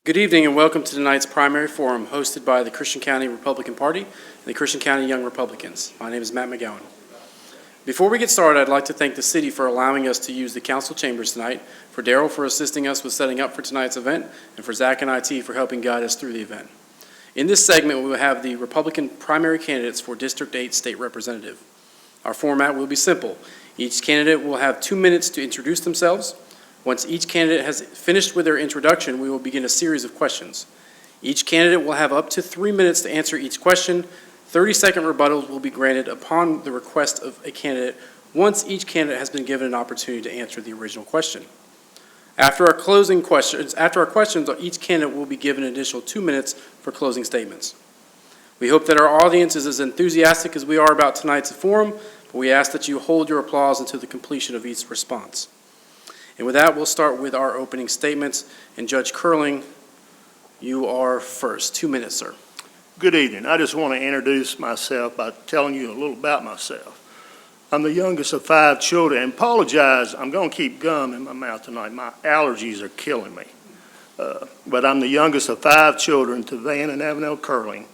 Good evening and welcome to tonight's primary forum hosted by the Christian County Republican Party and the Christian County Young Republicans. My name is Matt McGowan. Before we get started, I'd like to thank the city for allowing us to use the council chambers tonight, for Daryl for assisting us with setting up for tonight's event, and for Zach and IT for helping guide us through the event. In this segment, we will have the Republican primary candidates for District 8 State Representative. Our format will be simple. Each candidate will have 2 minutes to introduce themselves. Once each candidate has finished with their introduction, we will begin a series of questions. Each candidate will have up to 3 minutes to answer each question. 30-second rebuttals will be granted upon the request of a candidate once each candidate has been given an opportunity to answer the original question. After our questions, each candidate will be given an additional 2 minutes for closing statements. We hope that our audience is as enthusiastic as we are about tonight's forum, but we ask that you hold your applause until the completion of each response. And with that, we'll start with our opening statements. And Judge Curling, you are first. 2 minutes, sir. Good evening. I just want to introduce myself by telling you a little about myself. I'm the youngest of 5 children, and apologize, I'm going to keep gum in my mouth tonight. My allergies are killing me. But I'm the youngest of 5 children to Van and Avenel Curling.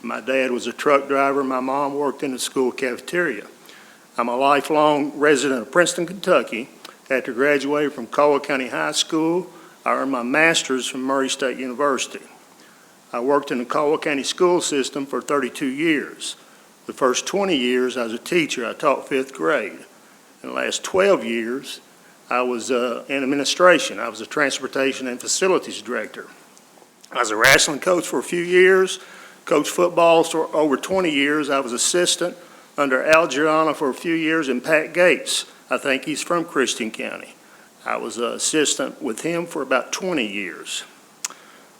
My dad was a truck driver. My mom worked in the school cafeteria. I'm a lifelong resident of Princeton, Kentucky. After graduating from Caldwell County High School, I earned my master's from Murray State University. I worked in the Caldwell County school system for 32 years. The first 20 years I was a teacher. I taught 5th grade. In the last 12 years, I was in administration. I was a transportation and facilities director. I was a wrestling coach for a few years, coached football for over 20 years. I was assistant under Al Gianna for a few years and Pat Gates. I think he's from Christian County. I was an assistant with him for about 20 years.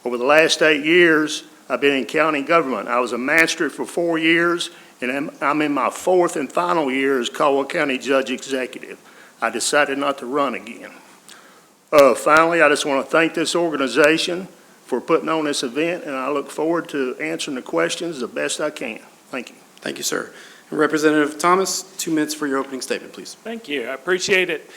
Over the last 8 years, I've been in county government. I was a magistrate for 4 years, and I'm in my 4th and final year as Caldwell County Judge Executive. I decided not to run again. Finally, I just want to thank this organization for putting on this event, and I look forward to answering the questions the best I can. Thank you. Thank you, sir. Representative Thomas, 2 minutes for your opening statement, please. Thank you. I appreciate it.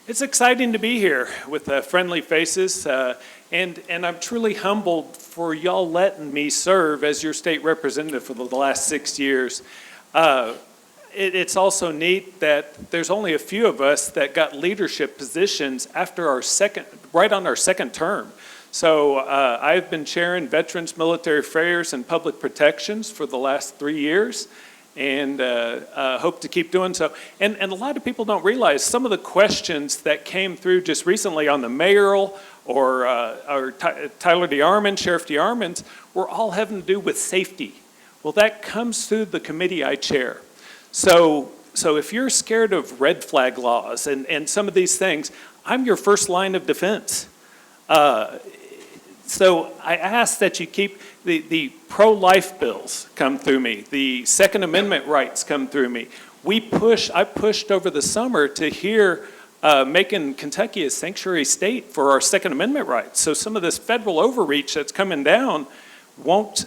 It's exciting to be here with friendly faces, and I'm truly humbled for y'all letting me serve as your state representative for the last 6 years. It's also neat that there's only a few of us that got leadership positions after right on our second term. So I've been chairing Veterans, Military Affairs, and Public Protections for the last 3 years. And hope to keep doing so. And a lot of people don't realize some of the questions that came through just recently on the mayoral or Tyler DeArmond, Sheriff DeArmond, were all having to do with safety. Well, that comes through the committee I chair. So if you're scared of red flag laws and some of these things, I'm your first line of defense. So I ask that you keep the pro-life bills come through me. The Second Amendment rights come through me. I pushed over the summer to hear making Kentucky a sanctuary state for our Second Amendment rights. So some of this federal overreach that's coming down won't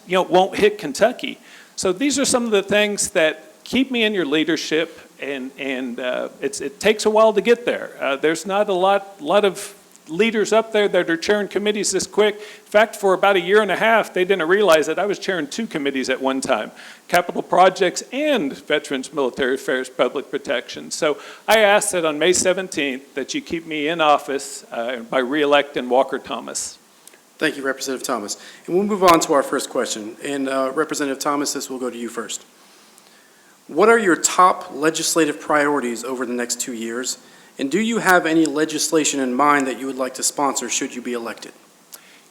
hit Kentucky. So these are some of the things that keep me in your leadership, and it takes a while to get there. There's not a lot of leaders up there that are chairing committees this quick. In fact, for about 1.5 years, they didn't realize that I was chairing 2 committees at one time, capital projects and Veterans, Military Affairs, Public Protection. So I ask that on May 17th that you keep me in office by re-electing Walker Thomas. Thank you, Representative Thomas. And we'll move on to our first question. And Representative Thomas, this will go to you first. What are your top legislative priorities over the next 2 years? And do you have any legislation in mind that you would like to sponsor should you be elected?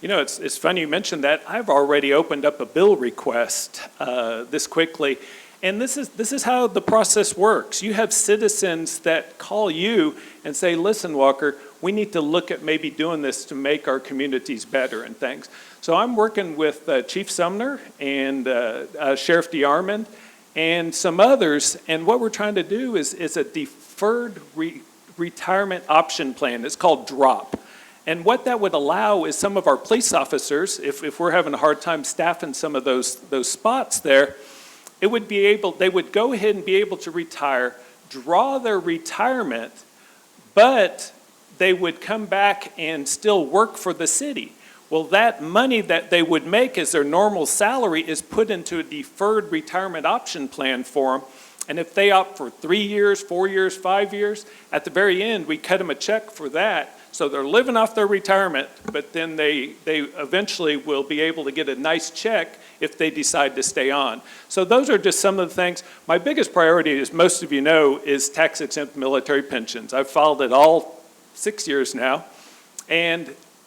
You know, it's funny you mentioned that. I've already opened up a bill request this quickly. And this is how the process works. You have citizens that call you and say, listen, Walker, we need to look at maybe doing this to make our communities better and things. So I'm working with Chief Sumner and Sheriff DeArmond and some others. And what we're trying to do is a deferred retirement option plan. It's called DROP. And what that would allow is some of our police officers, if we're having a hard time staffing some of those spots there, they would go ahead and be able to retire, draw their retirement, but they would come back and still work for the city. Well, that money that they would make as their normal salary is put into a deferred retirement option plan for them. And if they opt for 3 years, 4 years, 5 years, at the very end, we cut them a check for that. So they're living off their retirement, but then they eventually will be able to get a nice check if they decide to stay on. So those are just some of the things. My biggest priority, as most of you know, is tax-exempt military pensions. I've followed it all 6 years now.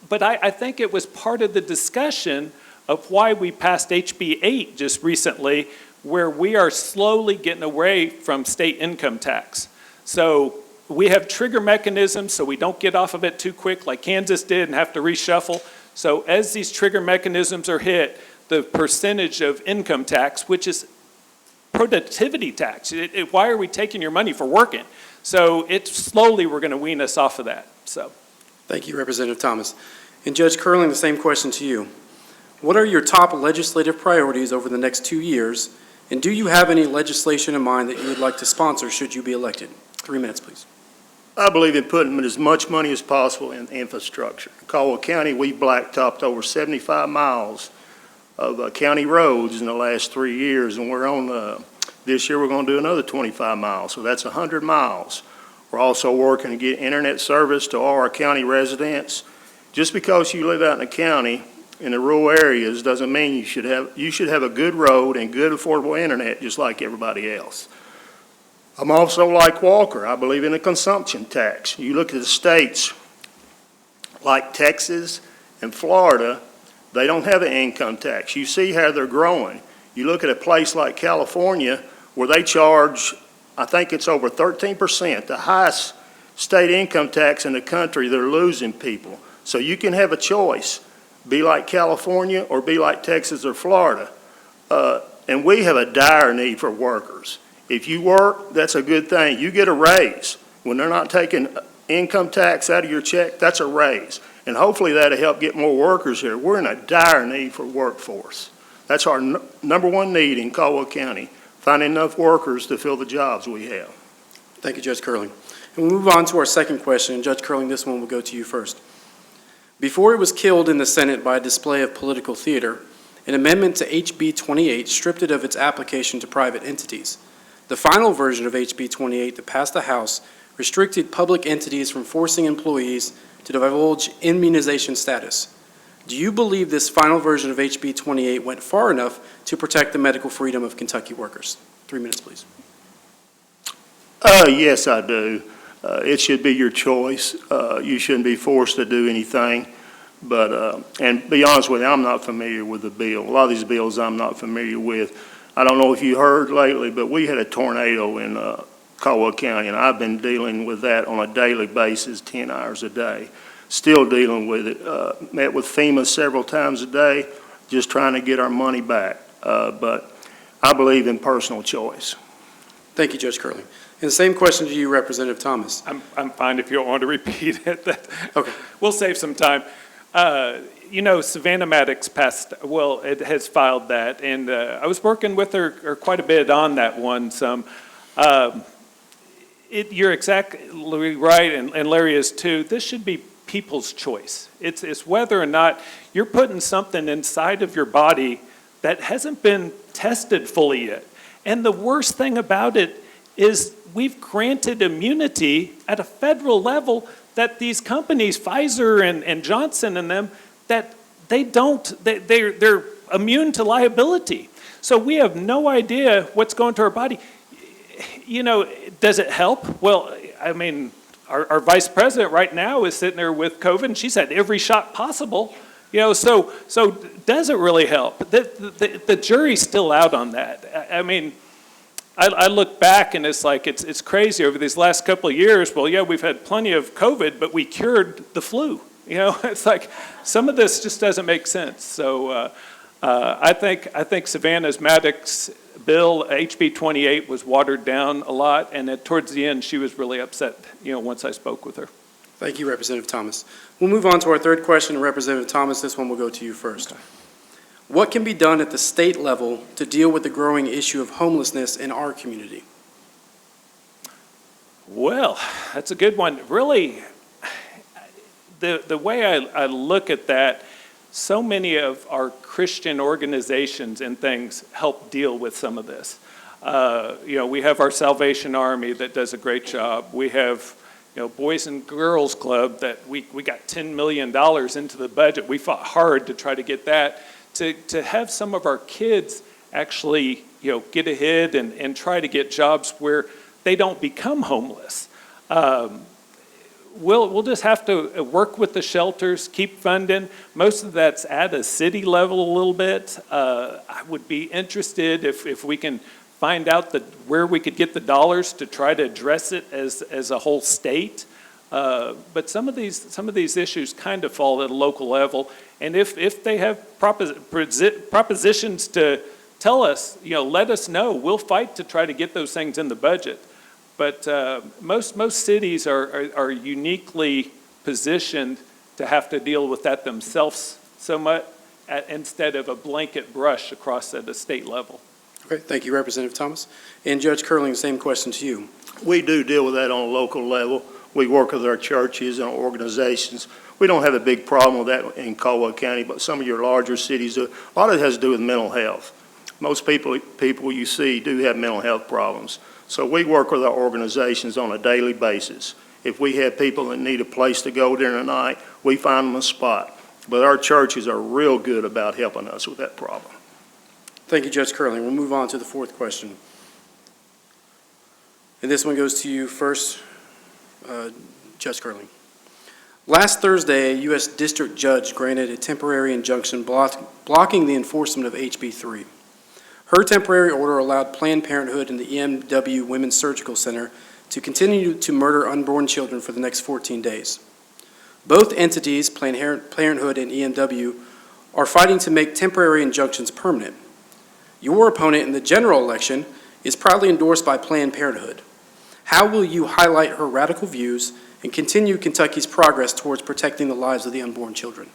But I think it was part of the discussion of why we passed HB 8 just recently, where we are slowly getting away from state income tax. So we have trigger mechanisms so we don't get off of it too quick like Kansas did and have to reshuffle. So as these trigger mechanisms are hit, the percentage of income tax, which is productivity tax, why are we taking your money for working? So it's slowly we're going to wean us off of that. So. Thank you, Representative Thomas. And Judge Curling, the same question to you. What are your top legislative priorities over the next 2 years? And do you have any legislation in mind that you would like to sponsor should you be elected? 3 minutes, please. I believe in putting as much money as possible in infrastructure. In Caldwell County, we blacktopped over 75 miles of county roads in the last 3 years, and we're on, this year we're going to do another 25 miles, so that's 100 miles. We're also working to get internet service to all our county residents. Just because you live out in the county, in the rural areas, doesn't mean you should have a good road and good affordable internet just like everybody else. I'm also like Walker. I believe in a consumption tax. You look at the states like Texas and Florida, they don't have an income tax. You see how they're growing. You look at a place like California where they charge, I think it's over 13%, the highest state income tax in the country. They're losing people. So you can have a choice, be like California or be like Texas or Florida. And we have a dire need for workers. If you work, that's a good thing. You get a raise. When they're not taking income tax out of your check, that's a raise. And hopefully that'll help get more workers here. We're in a dire need for workforce. That's our number one need in Caldwell County, finding enough workers to fill the jobs we have. Thank you, Judge Curling. And we'll move on to our second question. And Judge Curling, this one will go to you first. Before it was killed in the Senate by a display of political theater, an amendment to HB 28 stripped it of its application to private entities. The final version of HB 28 that passed the House restricted public entities from forcing employees to divulge immunization status. Do you believe this final version of HB 28 went far enough to protect the medical freedom of Kentucky workers? 3 minutes, please. Yes, I do. It should be your choice. You shouldn't be forced to do anything. But, and be honest with you, I'm not familiar with the bill. A lot of these bills I'm not familiar with. I don't know if you heard lately, but we had a tornado in Caldwell County, and I've been dealing with that on a daily basis, 10 hours a day. Still dealing with it. Met with FEMA several times a day, just trying to get our money back. But I believe in personal choice. Thank you, Judge Curling. And the same question to you, Representative Thomas. I'm fine if you don't want to repeat it. Okay. We'll save some time. You know, Savannah Maddox it has filed that, and I was working with her quite a bit on that one. You're exactly right, and Larry is too. This should be people's choice. It's whether or not you're putting something inside of your body that hasn't been tested fully yet. And the worst thing about it is we've granted immunity at a federal level that these companies, Pfizer and Johnson and them, that they're immune to liability. So we have no idea what's going to our body. You know, does it help? Well, I mean, our vice president right now is sitting there with COVID, and she's had every shot possible. You know, so does it really help? The jury's still out on that. I mean, I look back and it's like, it's crazy over these last couple of years. Well, yeah, we've had plenty of COVID, but we cured the flu. You know, it's like some of this just doesn't make sense. So I think Savannah Maddox bill, HB 28, was watered down a lot, and towards the end, she was really upset, you know, once I spoke with her. Thank you, Representative Thomas. We'll move on to our third question. Representative Thomas, this one will go to you first. Okay. What can be done at the state level to deal with the growing issue of homelessness in our community? Well, that's a good one. Really, the way I look at that, so many of our Christian organizations and things help deal with some of this. We have our Salvation Army that does a great job. We have, Boys and Girls Club that we got $10 million into the budget. We fought hard to try to get that. To have some of our kids actually, get ahead and try to get jobs where they don't become homeless. We'll just have to work with the shelters, keep funding. Most of that's at a city level a little bit. I would be interested if we can find out where we could get the dollars to try to address it as a whole state. But some of these issues kind of fall at a local level. And if they have propositions to tell us, let us know. We'll fight to try to get those things in the budget. But most cities are uniquely positioned to have to deal with that themselves so much instead of a blanket brush across at a state level. Okay, thank you, Representative Thomas. And Judge Curling, the same question to you. We do deal with that on a local level. We work with our churches and organizations. We don't have a big problem with that in Caldwell County, but some of your larger cities do. A lot of it has to do with mental health. Most people you see do have mental health problems. So we work with our organizations on a daily basis. If we have people that need a place to go during the night, we find them a spot. But our churches are real good about helping us with that problem. Thank you, Judge Curling. We'll move on to the fourth question. And this one goes to you first, Judge Curling. Last Thursday, a U.S. District Judge granted a temporary injunction blocking the enforcement of HB 3. Her temporary order allowed Planned Parenthood and the EMW Women's Surgical Center to continue to murder unborn children for the next 14 days. Both entities, Planned Parenthood and EMW, are fighting to make temporary injunctions permanent. Your opponent in the general election is proudly endorsed by Planned Parenthood. How will you highlight her radical views and continue Kentucky's progress towards protecting the lives of the unborn children?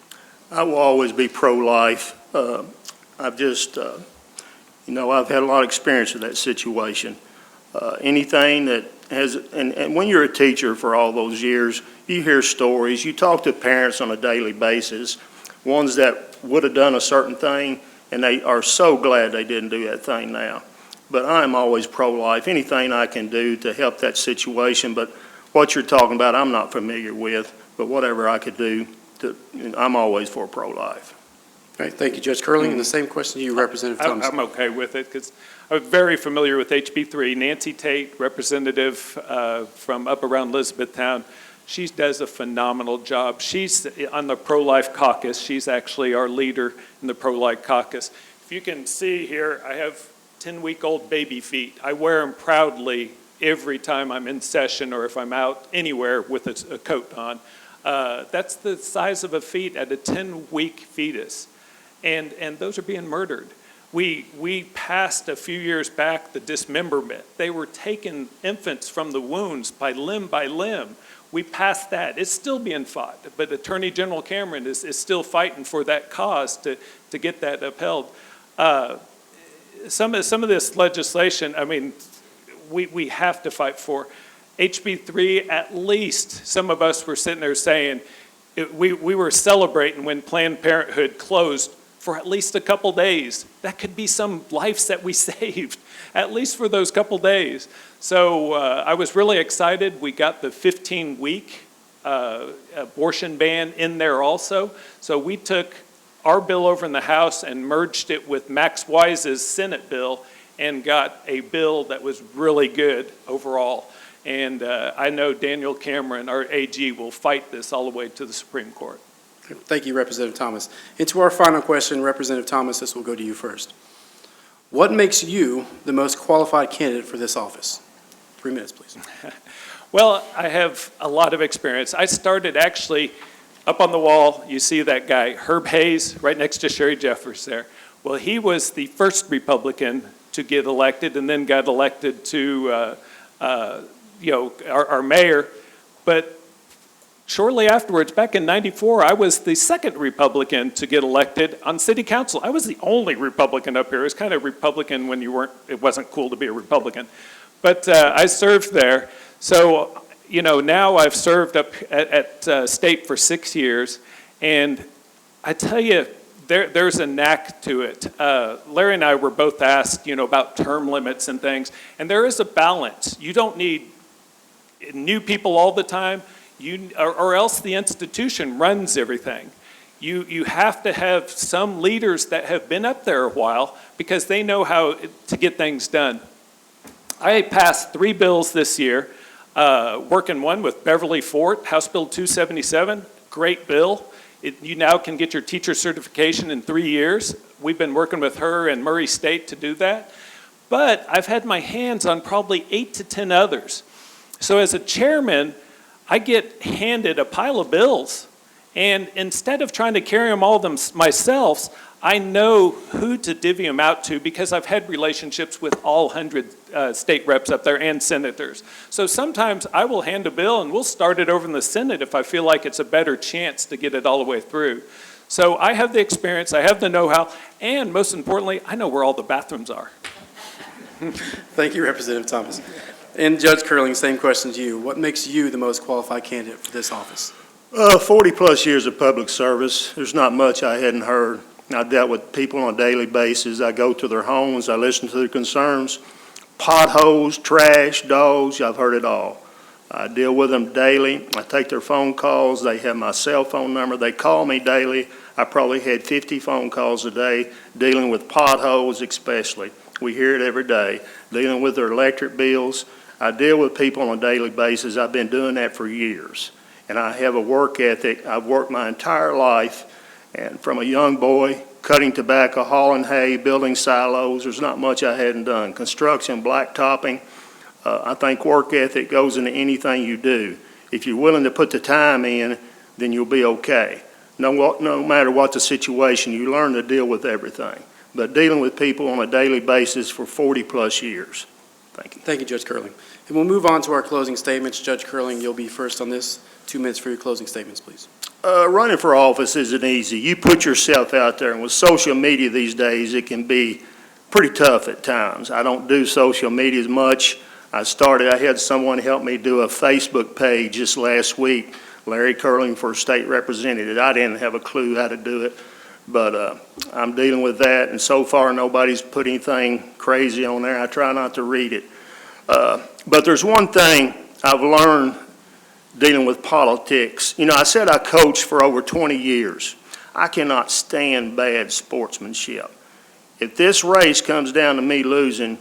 I will always be pro-life. I've had a lot of experience with that situation. Anything that has, and when you're a teacher for all those years, you hear stories, you talk to parents on a daily basis, ones that would have done a certain thing, and they are so glad they didn't do that thing now. But I'm always pro-life, anything I can do to help that situation. But what you're talking about, I'm not familiar with, but whatever I could do, I'm always for pro-life. All right, thank you, Judge Curling. And the same question to you, Representative Thomas. I'm okay with it because I'm very familiar with HB 3. Nancy Tate, representative from up around Elizabethtown, she does a phenomenal job. She's on the pro-life caucus. She's actually our leader in the pro-life caucus. If you can see here, I have 10-week-old baby feet. I wear them proudly every time I'm in session or if I'm out anywhere with a coat on. That's the size of a feet at a 10-week fetus. And those are being murdered. We passed a few years back the dismemberment. They were taking infants from the wounds by limb. We passed that. It's still being fought, but Attorney General Cameron is still fighting for that cause to get that upheld. Some of this legislation, I mean, we have to fight for. HB 3, at least some of us were sitting there saying, we were celebrating when Planned Parenthood closed for at least a couple days. That could be some lives that we saved, at least for those couple days. So I was really excited. We got the 15-week abortion ban in there also. So we took our bill over in the House and merged it with Max Wise's Senate bill and got a bill that was really good overall. And I know Daniel Cameron, our AG, will fight this all the way to the Supreme Court. Thank you, Representative Thomas. And to our final question, Representative Thomas, this will go to you first. What makes you the most qualified candidate for this office? 3 minutes, please. Well, I have a lot of experience. I started actually up on the wall. You see that guy, Herb Hayes, right next to Sherry Jeffers there. Well, he was the first Republican to get elected and then got elected to our mayor. But shortly afterwards, back in '94, I was the second Republican to get elected on city council. I was the only Republican up here. It was kind of Republican when it wasn't cool to be a Republican. But I served there. So, now I've served up at state for 6 years. And I tell you, there's a knack to it. Larry and I were both asked, about term limits and things, and there is a balance. You don't need new people all the time, or else the institution runs everything. You have to have some leaders that have been up there a while because they know how to get things done. I passed 3 bills this year, working one with Beverly Fort, House Bill 277, great bill. You now can get your teacher certification in 3 years. We've been working with her and Murray State to do that. But I've had my hands on probably 8 to 10 others. So as a chairman, I get handed a pile of bills. And instead of trying to carry them all myself, I know who to divvy them out to because I've had relationships with all 100 state reps up there and senators. So sometimes I will hand a bill and we'll start it over in the Senate if I feel like it's a better chance to get it all the way through. So I have the experience, I have the know-how, and most importantly, I know where all the bathrooms are. Thank you, Representative Thomas. And Judge Curling, same question to you. What makes you the most qualified candidate for this office? 40-plus years of public service. There's not much I hadn't heard. I dealt with people on a daily basis. I go to their homes. I listen to their concerns. Potholes, trash, dogs, I've heard it all. I deal with them daily. I take their phone calls. They have my cell phone number. They call me daily. I probably had 50 phone calls a day dealing with potholes especially. We hear it every day. Dealing with their electric bills. I deal with people on a daily basis. I've been doing that for years. And I have a work ethic. I've worked my entire life, and from a young boy, cutting tobacco, hauling hay, building silos, there's not much I hadn't done. Construction, blacktopping. I think work ethic goes into anything you do. If you're willing to put the time in, then you'll be okay. No matter what the situation, you learn to deal with everything. But dealing with people on a daily basis for 40-plus years. Thank you. Thank you, Judge Curling. And we'll move on to our closing statements. Judge Curling, you'll be first on this. 2 minutes for your closing statements, please. Running for office isn't easy. You put yourself out there, and with social media these days, it can be pretty tough at times. I don't do social media as much. I had someone help me do a Facebook page just last week, Larry Curling for state representative. I didn't have a clue how to do it, but I'm dealing with that, and so far nobody's put anything crazy on there. I try not to read it. But there's one thing I've learned dealing with politics. I said I coached for over 20 years. I cannot stand bad sportsmanship. If this race comes down to me losing,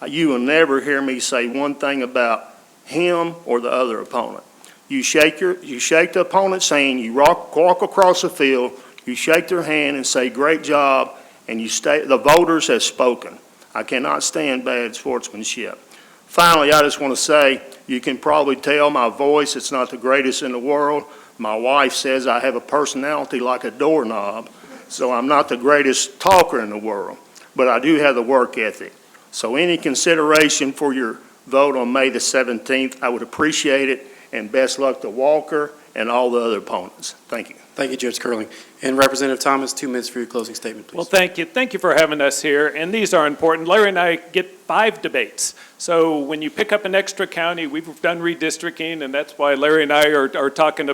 you will never hear me say one thing about him or the other opponent. You shake the opponent's hand, you walk across the field, you shake their hand and say, great job, and the voters have spoken. I cannot stand bad sportsmanship. Finally, I just want to say, you can probably tell my voice, it's not the greatest in the world. My wife says I have a personality like a doorknob, so I'm not the greatest talker in the world, but I do have the work ethic. So any consideration for your vote on May the 17th, I would appreciate it, and best luck to Walker and all the other opponents. Thank you. Thank you, Judge Curling. And Representative Thomas, 2 minutes for your closing statement, please. Well, thank you. Thank you for having us here, and these are important. Larry and I get 5 debates. So when you pick up an extra county, we've done redistricting, and that's why Larry and I are talking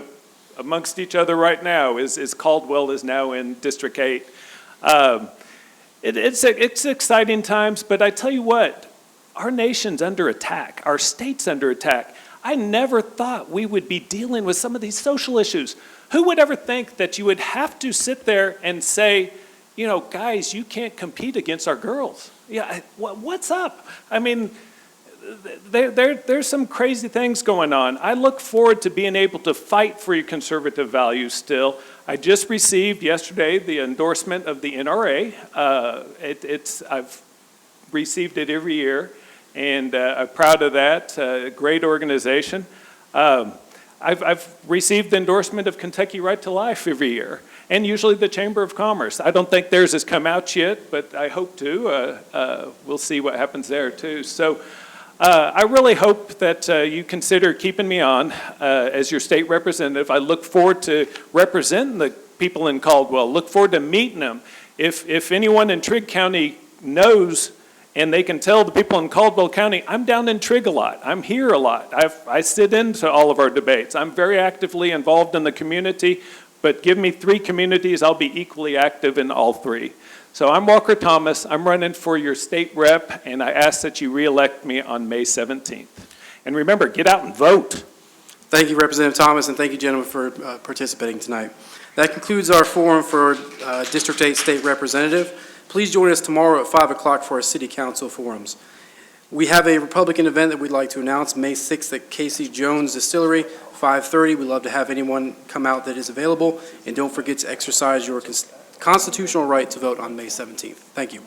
amongst each other right now, is Caldwell is now in District 8. It's exciting times, but I tell you what, our nation's under attack, our state's under attack. I never thought we would be dealing with some of these social issues. Who would ever think that you would have to sit there and say, guys, you can't compete against our girls? Yeah, what's up? I mean, there's some crazy things going on. I look forward to being able to fight for your conservative values still. I just received yesterday the endorsement of the NRA. I've received it every year, and I'm proud of that. Great organization. I've received the endorsement of Kentucky Right to Life every year, and usually the Chamber of Commerce. I don't think theirs has come out yet, but I hope to. We'll see what happens there too. So I really hope that you consider keeping me on as your state representative. I look forward to representing the people in Caldwell. Look forward to meeting them. If anyone in Trigg County knows, and they can tell the people in Caldwell County, I'm down in Trigg a lot. I'm here a lot. I sit into all of our debates. I'm very actively involved in the community, but give me 3 communities, I'll be equally active in all 3. So I'm Walker Thomas, I'm running for your state rep, and I ask that you reelect me on May 17th. And remember, get out and vote. Thank you, Representative Thomas, and thank you, gentlemen, for participating tonight. That concludes our forum for District 8 State Representative. Please join us tomorrow at 5 o'clock for our City Council forums. We have a Republican event that we'd like to announce, May 6th at Casey Jones Distillery, 5:30. We'd love to have anyone come out that is available, and don't forget to exercise your constitutional right to vote on May 17th. Thank you.